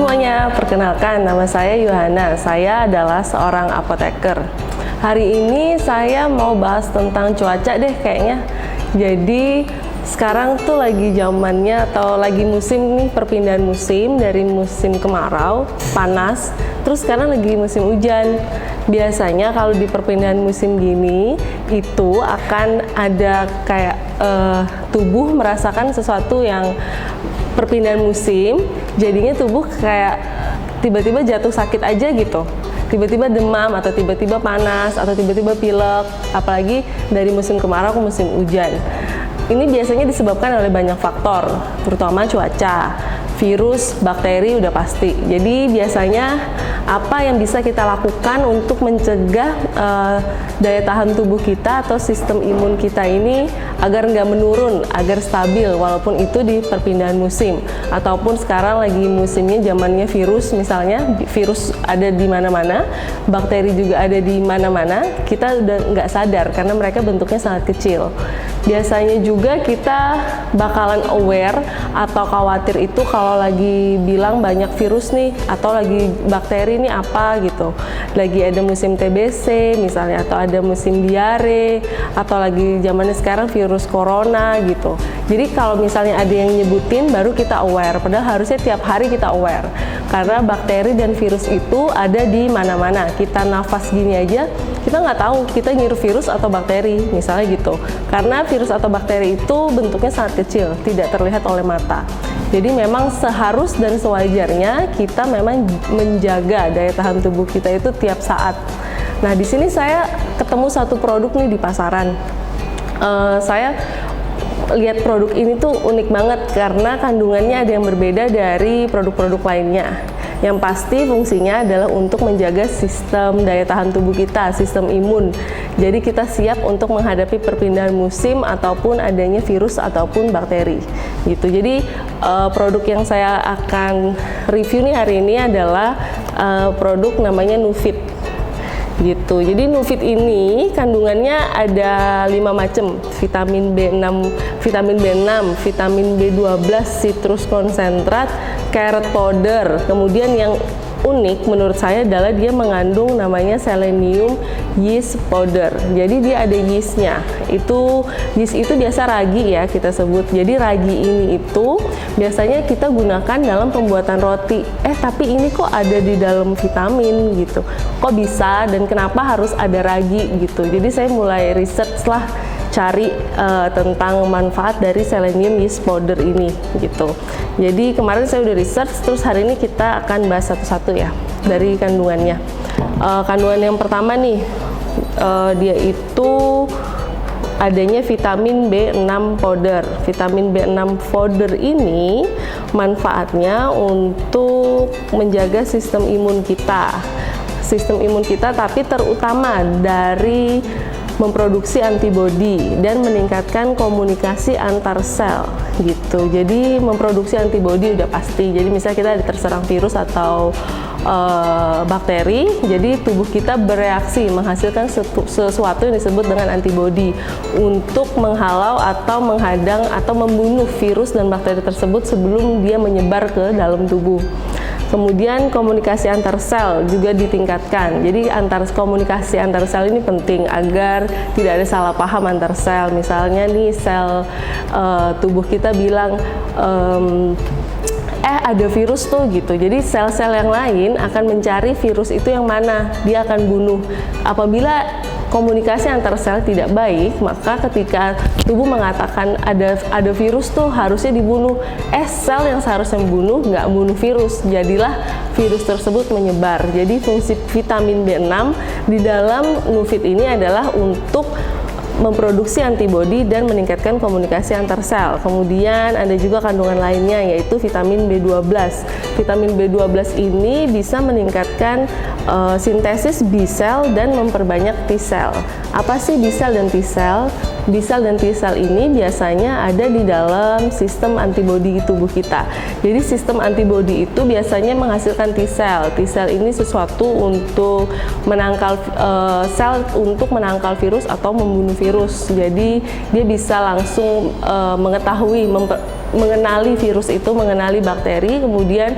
semuanya, perkenalkan nama saya Yohana. Saya adalah seorang apoteker. Hari ini saya mau bahas tentang cuaca deh kayaknya. Jadi sekarang tuh lagi zamannya atau lagi musim nih, perpindahan musim dari musim kemarau, panas, terus sekarang lagi musim hujan. Biasanya kalau di perpindahan musim gini itu akan ada kayak tubuh merasakan sesuatu yang perpindahan musim, jadinya tubuh kayak tiba-tiba jatuh sakit aja gitu, tiba-tiba demam atau tiba-tiba panas atau tiba-tiba pilek, apalagi dari musim kemarau ke musim hujan. Ini biasanya disebabkan oleh banyak faktor, terutama cuaca, virus, bakteri udah pasti. Jadi biasanya apa yang bisa kita lakukan untuk mencegah daya tahan tubuh kita atau sistem imun kita ini agar nggak menurun, agar stabil walaupun itu di perpindahan musim, ataupun sekarang lagi musimnya zamannya virus, misalnya virus ada di mana-mana, bakteri juga ada di mana-mana, kita udah nggak sadar karena mereka bentuknya sangat kecil. Biasanya juga kita bakalan aware atau khawatir itu kalau lagi bilang banyak virus nih atau lagi bakteri ini apa gitu, lagi ada musim TBC misalnya, atau ada musim diare, atau lagi zamannya sekarang virus corona gitu. Jadi kalau misalnya ada yang nyebutin baru kita aware, padahal harusnya tiap hari kita aware karena bakteri dan virus itu ada di mana-mana. Kita nafas gini aja kita nggak tahu kita ngirup virus atau bakteri misalnya gitu, karena virus atau bakteri itu bentuknya sangat kecil, tidak terlihat oleh mata. Jadi memang seharus dan sewajarnya kita memang menjaga daya tahan tubuh kita itu tiap saat. Nah, di sini saya ketemu satu produk nih di pasaran. Saya lihat produk ini tuh unik banget karena kandungannya ada yang berbeda dari produk-produk lainnya. Yang pasti fungsinya adalah untuk menjaga sistem daya tahan tubuh kita, sistem imun. Jadi kita siap untuk menghadapi perpindahan musim ataupun adanya virus ataupun bakteri gitu. Jadi produk yang saya akan review nih hari ini adalah produk namanya Nufit gitu. Jadi Nufit ini kandungannya ada 5 macam, vitamin B6, vitamin B12, citrus konsentrat, carrot powder. Kemudian yang unik menurut saya adalah dia mengandung namanya selenium yeast powder. Jadi dia ada yeastnya. Yeast itu biasa ragi ya kita sebut. Jadi ragi ini itu biasanya kita gunakan dalam pembuatan roti. Tapi ini kok ada di dalam vitamin gitu. Kok bisa dan kenapa harus ada ragi gitu. Jadi saya mulai research lah, cari tentang manfaat dari selenium yeast powder ini gitu. Jadi kemarin saya udah research, terus hari ini kita akan bahas satu-satu ya dari kandungannya. Kandungan yang pertama nih, dia itu adanya vitamin B6 powder. Vitamin B6 powder ini manfaatnya untuk menjaga sistem imun kita. Sistem imun kita, tapi terutama dari memproduksi antibodi dan meningkatkan komunikasi antar sel gitu. Jadi memproduksi antibodi udah pasti. Jadi misalnya kita terserang virus atau bakteri, jadi tubuh kita bereaksi menghasilkan sesuatu yang disebut dengan antibodi untuk menghalau atau menghadang atau membunuh virus dan bakteri tersebut sebelum dia menyebar ke dalam tubuh. Kemudian komunikasi antar sel juga ditingkatkan. Jadi komunikasi antar sel ini penting agar tidak ada salah paham antar sel. Misalnya nih sel tubuh kita bilang ada virus tuh gitu. Jadi sel-sel yang lain akan mencari virus itu yang mana, dia akan bunuh. Apabila komunikasi antar sel tidak baik, maka ketika tubuh mengatakan ada virus tuh harusnya dibunuh, sel yang seharusnya membunuh nggak bunuh virus, jadilah virus tersebut menyebar. Jadi fungsi vitamin B6 di dalam Nufit ini adalah untuk memproduksi antibodi dan meningkatkan komunikasi antar sel. Kemudian ada juga kandungan lainnya yaitu vitamin B12. Vitamin B12 ini bisa meningkatkan sintesis B cell dan memperbanyak T cell. Apa sih B cell dan T cell? B cell dan T cell ini biasanya ada di dalam sistem antibodi tubuh kita. Jadi sistem antibodi itu biasanya menghasilkan T cell. T cell ini sesuatu untuk menangkal sel untuk menangkal virus atau membunuh virus. Jadi dia bisa langsung mengetahui mengenali virus itu, mengenali bakteri, kemudian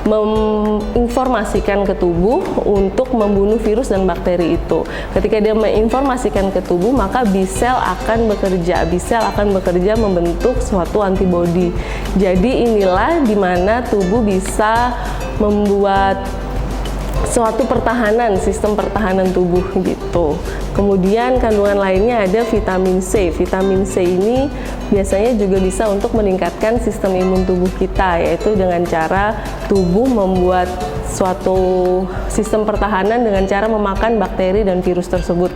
menginformasikan ke tubuh untuk membunuh virus dan bakteri itu. Ketika dia menginformasikan ke tubuh, maka B-cell akan bekerja. B-cell akan bekerja membentuk suatu antibodi. Jadi inilah dimana tubuh bisa membuat suatu pertahanan, sistem pertahanan tubuh gitu. Kemudian kandungan lainnya ada vitamin C. Vitamin C ini biasanya juga bisa untuk meningkatkan sistem imun tubuh kita, yaitu dengan cara tubuh membuat suatu sistem pertahanan dengan cara memakan bakteri dan virus tersebut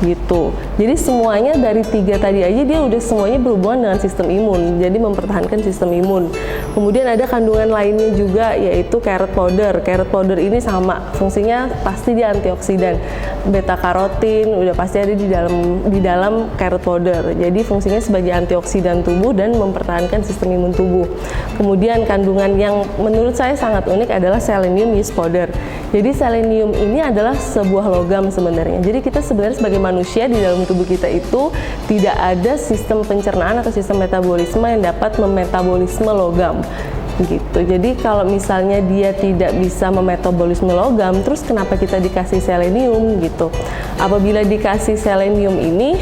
gitu. Jadi semuanya dari 3 tadi aja dia udah semuanya berhubungan dengan sistem imun, jadi mempertahankan sistem imun. Kemudian ada kandungan lainnya juga, yaitu carrot powder. Carrot powder ini sama, fungsinya pasti dia antioksidan. Beta karotin udah pasti ada di dalam carrot powder. Jadi fungsinya sebagai antioksidan tubuh dan mempertahankan sistem imun tubuh. Kemudian kandungan yang menurut saya sangat unik adalah selenium yeast powder. Jadi selenium ini adalah sebuah logam sebenarnya. Jadi kita sebenarnya sebagai manusia di dalam tubuh kita itu tidak ada sistem pencernaan atau sistem metabolisme yang dapat memetabolisme logam gitu. Jadi kalau misalnya dia tidak bisa memetabolisme logam, terus kenapa kita dikasih selenium gitu? Apabila dikasih selenium ini,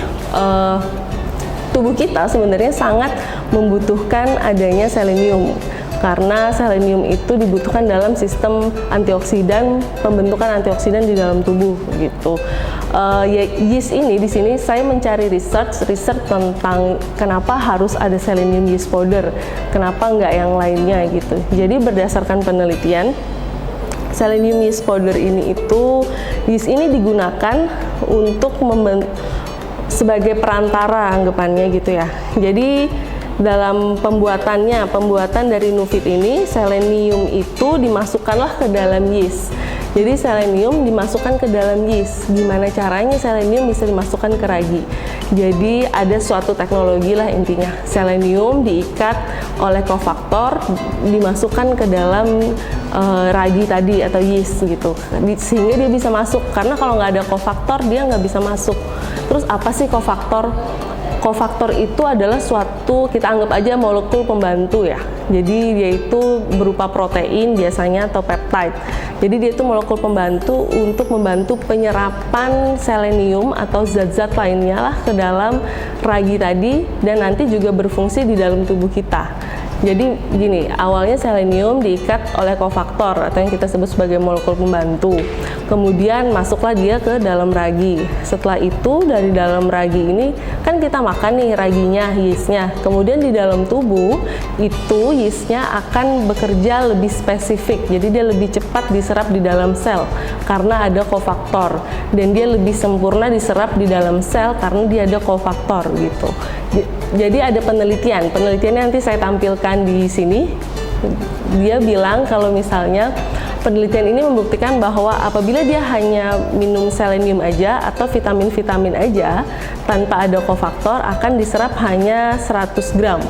tubuh kita sebenarnya sangat membutuhkan adanya selenium, karena selenium itu dibutuhkan dalam sistem antioksidan, pembentukan antioksidan di dalam tubuh gitu. Yeast ini di sini saya mencari research tentang kenapa harus ada selenium yeast powder, kenapa enggak yang lainnya gitu. Jadi berdasarkan penelitian, selenium yeast powder ini itu yeast ini digunakan untuk sebagai perantara anggapannya gitu ya. Jadi dalam pembuatan dari Nuvit ini, selenium itu dimasukkanlah ke dalam yeast. Jadi selenium dimasukkan ke dalam yeast. Gimana caranya selenium bisa dimasukkan ke ragi? Jadi ada suatu teknologi lah intinya. Selenium diikat oleh kofaktor, dimasukkan ke dalam ragi tadi atau yeast gitu, sehingga dia bisa masuk. Karena kalau nggak ada kofaktor dia nggak bisa masuk. Terus apa sih kofaktor? Kofaktor itu adalah suatu, kita anggap aja molekul pembantu ya. Jadi dia itu berupa protein biasanya atau peptide. Jadi dia itu molekul pembantu untuk membantu penyerapan selenium atau zat-zat lainnya lah ke dalam ragi tadi, dan nanti juga berfungsi di dalam tubuh kita. Jadi gini, awalnya selenium diikat oleh kofaktor atau yang kita sebut sebagai molekul pembantu. Kemudian masuklah dia ke dalam ragi. Setelah itu dari dalam ragi ini kan kita makan nih raginya, yeastnya. Kemudian di dalam tubuh itu yeastnya akan bekerja lebih spesifik. Jadi dia lebih cepat diserap di dalam sel karena ada kofaktor, dan dia lebih sempurna diserap di dalam sel karena dia ada kofaktor gitu. Jadi ada penelitiannya nanti saya tampilkan di sini. Dia bilang kalau misalnya penelitian ini membuktikan bahwa apabila dia hanya minum selenium aja atau vitamin-vitamin aja tanpa ada kofaktor akan diserap hanya 100 gram.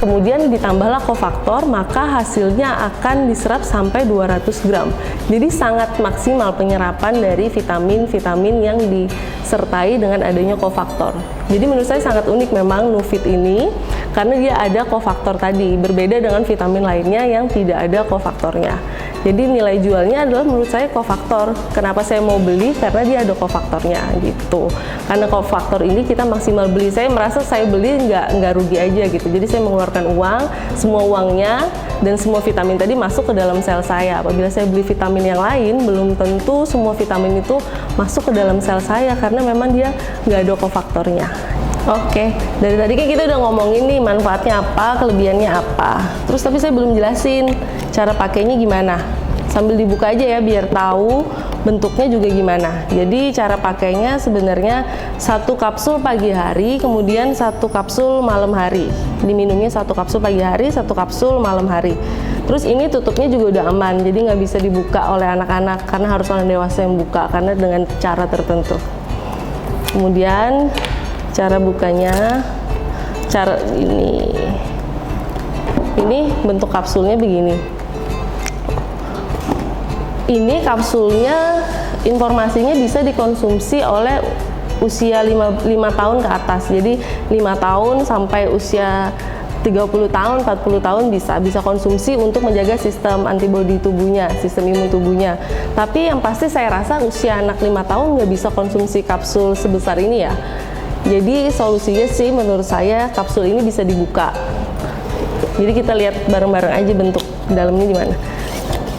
Kemudian ditambahlah kofaktor, maka hasilnya akan diserap sampai 200 gram. Jadi sangat maksimal penyerapan dari vitamin-vitamin yang disertai dengan adanya kofaktor. Jadi menurut saya sangat unik memang Nuvit ini, karena dia ada kofaktor tadi, berbeda dengan vitamin lainnya yang tidak ada kofaktornya. Jadi nilai jualnya adalah menurut saya kofaktor. Kenapa saya mau beli? Karena dia ada kofaktornya gitu. Karena kofaktor ini kita maksimal beli. Saya merasa saya beli nggak rugi aja gitu. Jadi saya mengeluarkan uang, semua uangnya dan semua vitamin tadi masuk ke dalam sel saya. Apabila saya beli vitamin yang lain, belum tentu semua vitamin itu masuk ke dalam sel saya karena memang dia nggak ada kofaktornya. Oke, dari tadi kan kita udah ngomongin nih manfaatnya apa, kelebihannya apa. Terus tapi saya belum jelasin cara pakainya gimana. Sambil dibuka aja ya biar tahu bentuknya juga gimana. Jadi cara pakainya sebenarnya 1 kapsul pagi hari, kemudian 1 kapsul malam hari. Diminumnya 1 kapsul pagi hari, 1 kapsul malam hari. Terus ini tutupnya juga udah aman, jadi nggak bisa dibuka oleh anak-anak karena harus orang dewasa yang buka karena dengan cara tertentu. Kemudian cara bukanya, cara ini bentuk kapsulnya begini. Ini kapsulnya informasinya bisa dikonsumsi oleh usia 5 tahun ke atas. Jadi 5 tahun sampai usia 30 tahun, 40 tahun bisa konsumsi untuk menjaga sistem antibodi tubuhnya, sistem imun tubuhnya. Tapi yang pasti saya rasa usia anak 5 tahun nggak bisa konsumsi kapsul sebesar ini ya. Jadi solusinya sih menurut saya kapsul ini bisa dibuka. Jadi kita lihat bareng-bareng aja bentuk dalamnya gimana.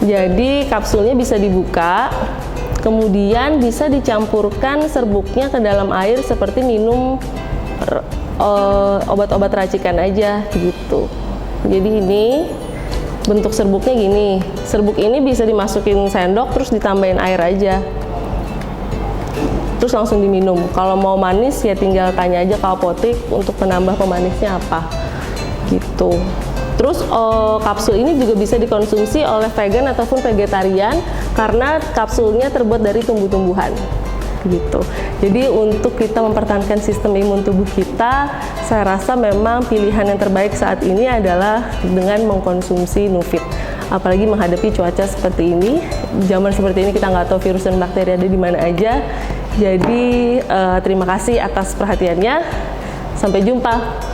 Jadi kapsulnya bisa dibuka, kemudian bisa dicampurkan serbuknya ke dalam air seperti minum obat-obat racikan aja gitu. Jadi ini bentuk serbuknya gini. Serbuk ini bisa dimasukin sendok terus ditambahin air aja. Terus langsung diminum. Kalau mau manis ya tinggal tanya aja ke apotek untuk penambah pemanisnya apa. Gitu. Terus kapsul ini juga bisa dikonsumsi oleh vegan ataupun vegetarian karena kapsulnya terbuat dari tumbuh-tumbuhan. Gitu. Jadi untuk kita mempertahankan sistem imun tubuh kita, saya rasa memang pilihan yang terbaik saat ini adalah dengan mengkonsumsi Nufit. Apalagi menghadapi cuaca seperti ini, zaman seperti ini kita nggak tahu virus dan bakteri ada di mana aja. Jadi terima kasih atas perhatiannya. Sampai jumpa.